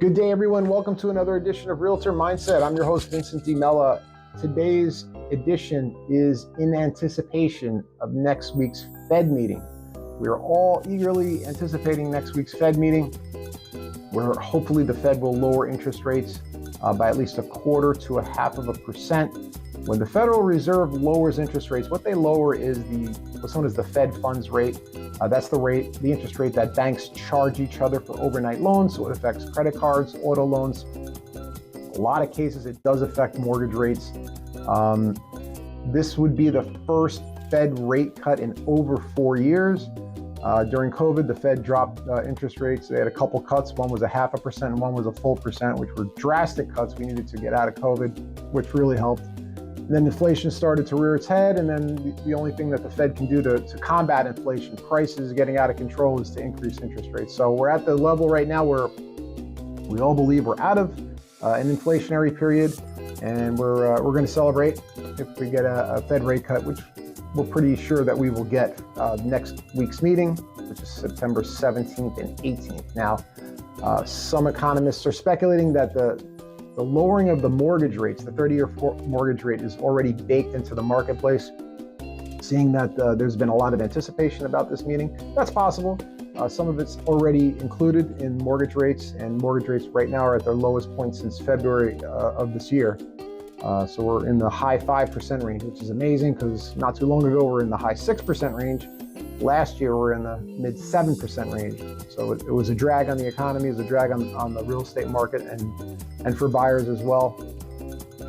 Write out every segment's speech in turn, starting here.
Good day, everyone. Welcome to another edition of Realtor Mindset. I'm your host, Vincent DiMella. Today's edition is in anticipation of next week's Fed meeting. We are all eagerly anticipating next week's Fed meeting, where hopefully the Fed will lower interest rates by at least 1/4 to 0.5%. When the Federal Reserve lowers interest rates, what they lower is what's known as the Fed funds rate. That's the interest rate that banks charge each other for overnight loans. So it affects credit cards, auto loans. A lot of cases, it does affect mortgage rates. This would be the first Fed rate cut in over 4 years. During COVID, the Fed dropped interest rates. They had a couple cuts. One was 0.5% and one was a full percent, which were drastic cuts we needed to get out of COVID, which really helped. And then inflation started to rear its head, and then the only thing that the Fed can do to combat inflation, prices getting out of control, is to increase interest rates. So we're at the level right now where we all believe we're out of an inflationary period, and we're going to celebrate if we get a Fed rate cut, which we're pretty sure that we will get next week's meeting, which is September 17th and 18th. Now, some economists are speculating that the lowering of the mortgage rates, the 30-year mortgage rate, is already baked into the marketplace, seeing that there's been a lot of anticipation about this meeting. That's possible. Some of it's already included in mortgage rates, and mortgage rates right now are at their lowest point since February of this year. So we're in the high 5% range, which is amazing because not too long ago we were in the high 6% range. Last year we're in the mid 7% range. So it was a drag on the economy, it was a drag on the real estate market and for buyers as well.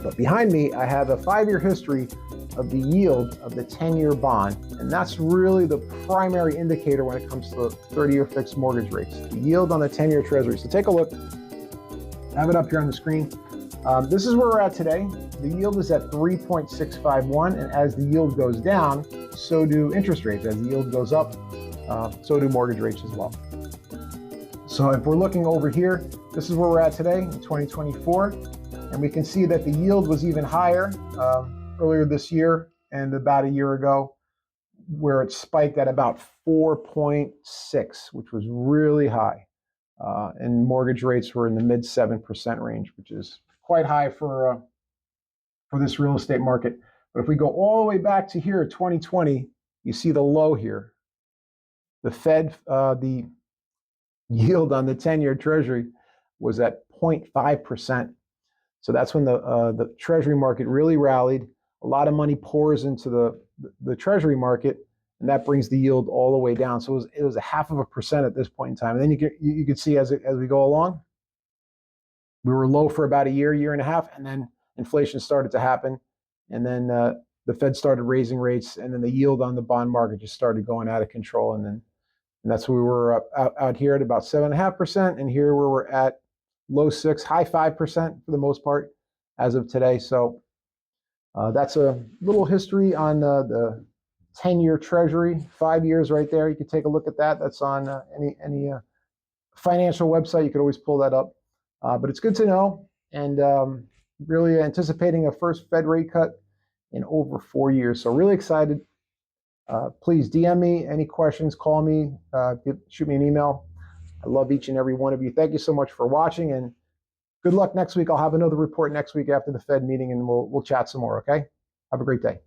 But behind me, I have a 5-year history of the yield of the 10-year bond. And that's really the primary indicator when it comes to 30-year fixed mortgage rates, the yield on the 10-year treasury. So take a look. I have it up here on the screen. This is where we're at today. The yield is at 3.651, and as the yield goes down, so do interest rates. As the yield goes up, so do mortgage rates as well. So if we're looking over here, this is where we're at today in 2024, and we can see that the yield was even higher earlier this year and about a year ago, where it spiked at about 4.6, which was really high. And mortgage rates were in the mid 7% range, which is quite high for this real estate market. But if we go all the way back to here, 2020, you see the low here. The Fed, the yield on the 10-year treasury was at 0.5%. So that's when the treasury market really rallied. A lot of money pours into the treasury market, and that brings the yield all the way down. So it was 0.5% at this point in time. And then you could see as we go along, we were low for about a year and a half, and then inflation started to happen. And then the Fed started raising rates, and then the yield on the bond market just started going out of control. And that's where we were out here at about 7.5%, and here where we're at low 6, high 5% for the most part as of today. So that's a little history on the 10-year treasury, 5 years right there. You can take a look at that. That's on any financial website. You could always pull that up. But it's good to know, and really anticipating a first Fed rate cut in over 4 years. So really excited. Please DM me any questions, call me, shoot me an email. I love each and every one of you. Thank you so much for watching, and good luck next week. I'll have another report next week after the Fed meeting, and we'll chat some more, okay? Have a great day.